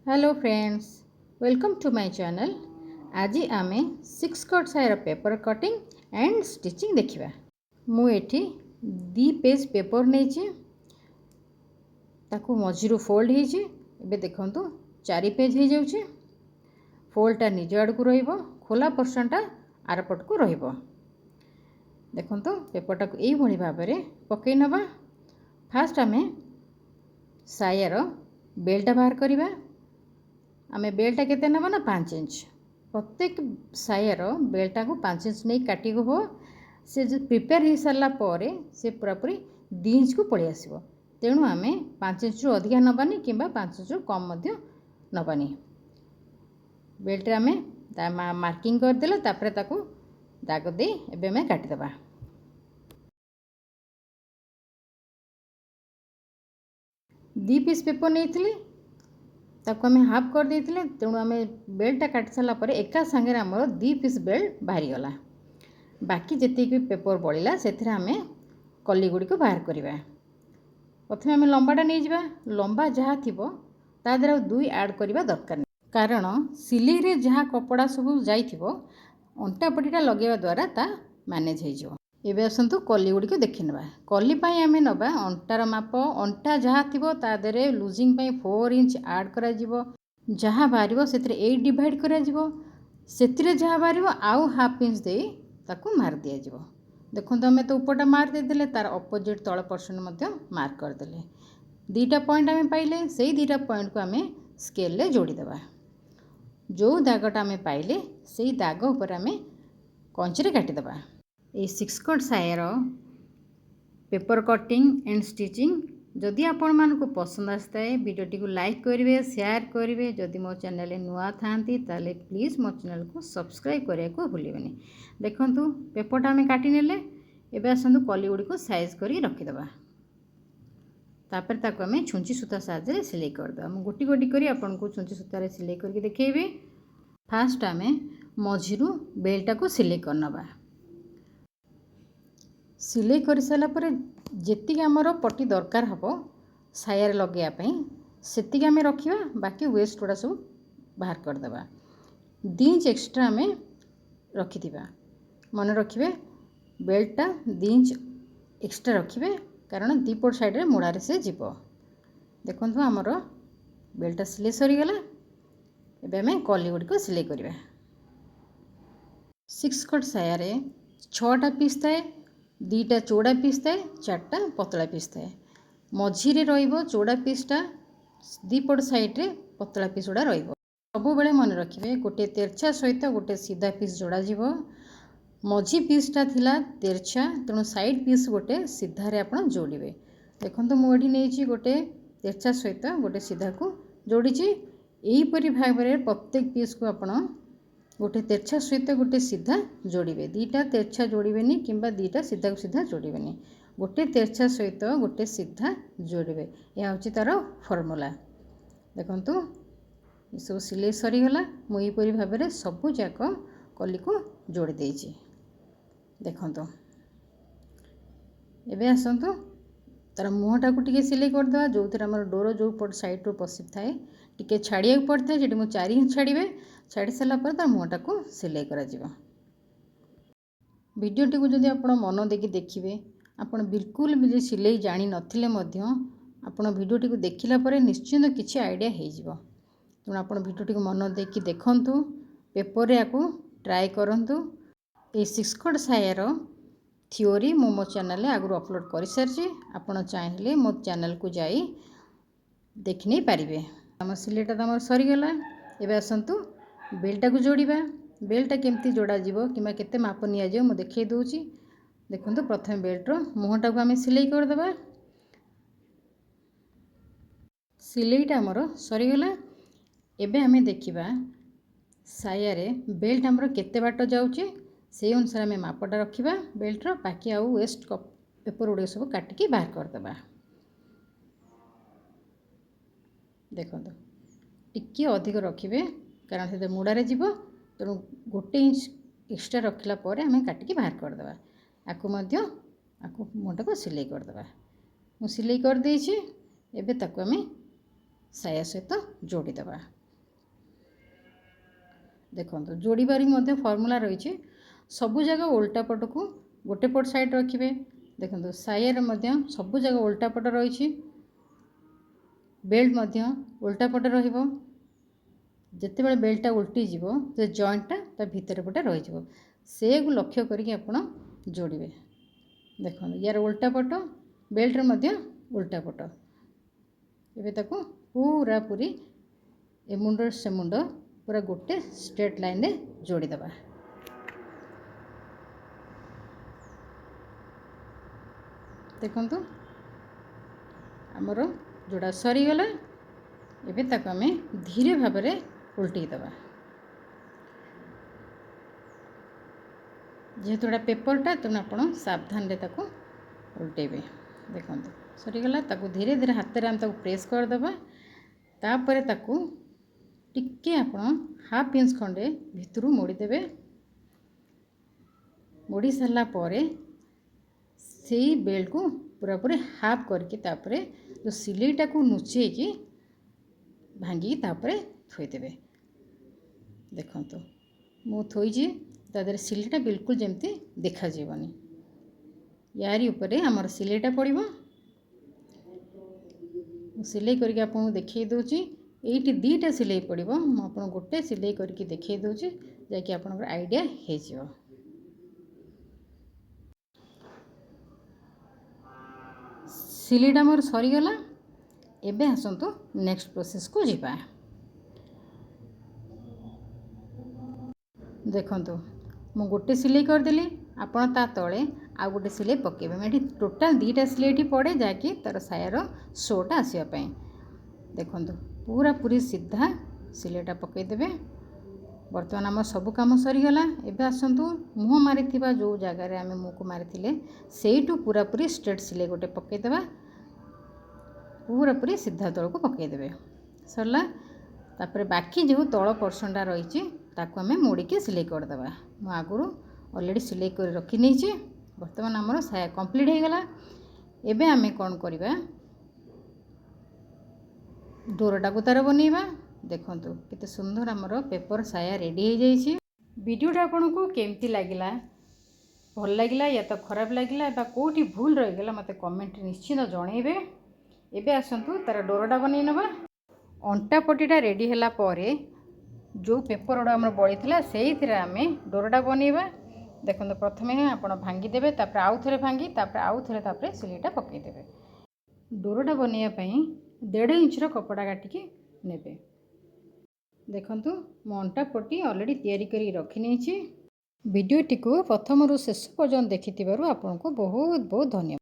Hello friends, welcome to my channel. आज आम 6 cut सायर पेपर कटिंग एंड स्टिचिंग देखा। मुझे 2 पेज पेपर नहीं मझीरू फोल्ड हो देखु 4 पेज हो जाऊे। फोल्डटा निज आड़ को रोला पोर्शनटा आरपट को देखु पेपरटा को यही भाव में पकई नवा। फास्ट आम सायर बेल्टा बाहर करवा। आम बेल्टा केते नबा ना 5 इंच। प्रत्येक सायर बेल्टा को 5 इंच नहीं काटी हो से जो प्रिपेयर हो सारा पर से पूरापूरी 2 इंच को पलि आसो। तेणु आम 5 इंच रु अधिका नबानी कि 5 इंच रु कम नबानी। बेल्ट आम मार्किंग करदेला तापर ताकू दाग दे एबे आम काटिदेबा। दी पीस पेपर नहीं ताको आम हाफ कर देते। तेणु आम बेल्टा काटि सारापर एका सांगे आमर 2 पीस बेल्ट बाहरीगला। बाकी जी पेपर बढ़ला से आम कली गुड़ी को बाहर करवा। प्रथम आम लंबाटा नहीं जावा। लंबा जहाँ थी तादर 2 ऐड करवा दरकार नहीं, कारण सिलाई रे जहाँ कपड़ा सब जाइथिबो अंटापटीटा लगेवा द्वारा ता मैनेज हो। एबे आसतु कली गुड़ी को देखि नबा। कली पाई आमे नबा अंटार माप। अंटा जहाँ थिबो ता देरे लूजिंग पाई 4 इंच ऐड करा जिवो। जहाँ बाहरिबो सेतिरे 8 डिवाइड करा जिवो। सेतिरे जहाँ बाहरिबो आउ हाफ इंच दे ताकू मार दिया जिवो। देखंतु आमे तो ऊपरटा मार दे देले, तार अपोजिट तळ पोर्शन मध्य मार्क कर देले। 2टा पॉइंट आमे पाइले, सेही 2टा पॉइंट को आमे स्केल ले जोड़ी देबा। जो दागटा आमे पाइले सेही दाग ऊपर आमे कंची रे काटि देबा। ये 6 कट सायर पेपर कटिंग एंड स्टिचिंग जदि आपण मानकु पसंद आसता है वीडियोटी को लाइक करेंगे, शेयर करेंगे। जदि मो चैनल नुआ थांती ताले प्लीज़ मो चैनल को सब्सक्राइब करने को भूलें। देखंतु पेपरटा आम काटी नेले। एबे आसंतु कली गुड़ी को साइज करी रखिदेबा। तापर ताको आम छुंची सूता साहाय्य सिलाई करदेबा। मु गोटी गोटी करी आपनको छुंची सूतार सिलाई करके देखैबी। फास्ट आम मझीरू बेल्टा को सिलाई करनबा। सिलाई कर सारापर जी आमर पट्टी दरकार हम सायर लगेवाई से आम रखा। बाकी वेस्ट गुड़ा सब बाहर करदेबा। 2 इंच एक्सट्रा आम रखि मन रखिए। बेल्टा 2 इंच एक्सट्रा रखिए, कारण दीपट साइड मुड़ारे से जीव। देखो आमर बेल्टा सिलाई सरीगला। एबे आम कली गुड़ी को सिलाई करवा। 6 कट सायर 6टा पीस थाए, 2टा चौड़ा पीस थाए, 4टा पतला पीस थाए। मझीरे रहिबो चौड़ा पीसटा, दीपट साइड रे पतला पीस गुड़ा रहिबो। सबु बेले मन रखिए गोटे तेरछा सहित गोटे सीधा पीस जोड़ा जीवो। मझी पीसटा थिला तेरछा, तेणु साइड पीस गोटे सीधार आपण जोड़िबे। देखंतु मुझे नहीं गोटे तेरछा सहित गोटे सीधा को जोड़ी। यहीपरी भाव में प्रत्येक पीस को आपण गोटे तेरछा सहित गोटे सीधा जोड़े। 2टा तेरछा जोड़े कि 2टा सीधा को सीधा जोड़े। गोटे तेरछा सहित गोटे सीधा जोड़े। यह हूँ तार फर्मूला। देखंतु ये सब सिलाई सरीगला। मुझे भाव में सबू जाक कली को जोड़ी देछि। देखंतु एबे आसंतु तार मुहटा को टिके सिलाई करदेवा। जो थे आम डोर जो पट साइड रू पशि थाए टिके छाड़िया पड़ता है। मुझे 4 इंच छाड़े। छाड़ी सारापर तार मुहटा को सिलाई करा जिवो। वीडियोटी को जदि आपण मन देकी देखिए, आपण बिल्कुल भी सिलाई जानी नथिले मध्य आपण वीडियोटी को देखिला परे निश्चिंत किसी आइडिया हो जिवो। तेणु आपण वीडियोटी को मन देकी देखंतु, पेपर याकू ट्राए करंतु। ये 6 कट सायर थ्योरी मो चैनल आगु अपलोड कर सारी। आपण चाहिए मो चैनल को जाई देख नहीं पारिबे। आम सिलाईटा तो आम सरीगला। एबे आसंतु बेल्टा को जोड़िबा। बेल्टा केमती जोड़ा जीवो किंबा केते माप निया जाय मु देखै दोछि। देखंतु प्रथम बेल्ट रो मुहटा को आम सिलाई करदेबा। सिलाईटा आमर सरीगला। एबे आम देखिबा सायारे बेल्ट आमर केते बाट जाउछि से अनुसार आम मापटा रखिबा बेल्ट रो। बाकी आउ वेस्ट पेपर गुड़ सब काटिकी बाहर करदेबा। देखंतु टिके अधिक रखिए, कारण से मुड़ारे जीव। तेणु गोटे इंच एक्सट्रा रखला पर आम काटिकी बाहर करदेबा। आपको मुहटा को सिलाई करदेबा। मु सिलाई कर देछि। एबे ताको आम साया सहित जोड़ीदेबा। देखो जोड़बार भी फर्मूला रही सबु जगह उल्टा पट को गोटे पट साइड रखिए। देखो सायर सबु जगह उल्टा पट रही बेल्ट उल्टा पट रहिबो। जिते बड़े बेल्टा उल्टी जीवो से जॉइंटा ता भीतर पटे रही से लक्ष्य करके आपण जोड़े। देखो यार उल्टा पट बेल्टर मध्य उल्टा पट एबे ताको पूरा पूरी ए मुंड से मुंड पूरा गोटे स्ट्रेट लाइन रे जोड़ी दबा। देखंतु हमरो जोड़ा सरी गला। एबे ताको हमें धीरे भाव में उल्टी दबा। जेहेतु एटा पेपरटा तेणु आपण सावधान रे ताको उल्टेबे। देखंतु सरीगला ताको धीरे धीरे हाथ में आम प्रेस करदे। तापर ताको टिके आपण हाफ इंच खंडे भितर मोड़ीदेवे। मोड़ी सारा पर से बेल्ट को पूरा पूरी हाफ करके तापर जो सिलेटा को नुचेकी भांगी तापर थोईदेवे। देखंतु मु थोईजी तादर सिलेटा बिल्कुल जमती देखा जीवनी। यारी उपरे हमर सिलेटा पड़िबो। सिलाई करके आपको देखई दोची। एटी दीटा सिलाई पड़िबो। मु आपन गोटे सिलाई करके देखई दोची जाकि आपनकर आईडिया हे जिवो। सिलाईटा मोर सरी गला। एबे आसंतु नेक्स्ट प्रोसेस को जीवा। देखंतु मु गोटे सिलाई कर देली। आपण ता तळे आ गोटे सिलाई पकेबे। मेठी टोटल दीटा सिलाई पड़े जाकि तार सायर शोटा आसिया पई। देखंतु पूरा पूरी सीधा सिलाईटा पकई देबे। वर्तमान आम सब काम सरी गला। एबे आसंतु मुह मारिथिबा जो जगह रे आमे मुह को मारिथिले सेइटू पूरा पूरी स्ट्रेट सिलाई गोटे पकई देबा। पूरा पूरी सीधा तळ को पकई देबे। सरला तापर बाकी जो तळ पोर्शनटा रहिछि ताको हमें मोड़ी के सिलाई कर देबा। मु आगुरु ऑलरेडी सिलाई कर रखी नै छी। वर्तमान हमर साया कंप्लीट हे गला। एबे आमे कोन करबा डोरटा को तार बनेबा। देखंतु केते सुंदर हमर पेपर साया रेडी हो जाइछि। वीडियोटा आपनको केमती लागिला भल लागिला या तो खराब लागिला बा कोठी भूल रहि गेला मते कमेंट निश्चित जणैबे। एबे आसंतु तार डोरटा बनै नबा। अंटा पट्टीटा रेडी होला परे जो पेपर गुड़ा आम बड़ी से आमे डोरटा बनइबा। देखो प्रथमे आपण भांगी देबे तापर आउ थरे भांगी तापर आउ थरे तापर सिलाईटा पकई देबे। डोरटा बनइया पई 1.5 इंच कपड़ा काटिकी नेबे। देखंतु मो अंटा पट्टी ऑलरेडी तैयारी करी रखी नै छी। वीडियोटी को प्रथम रु शेष पर्यंत देखिथिबारु आपनको बहुत बहुत धन्यवाद।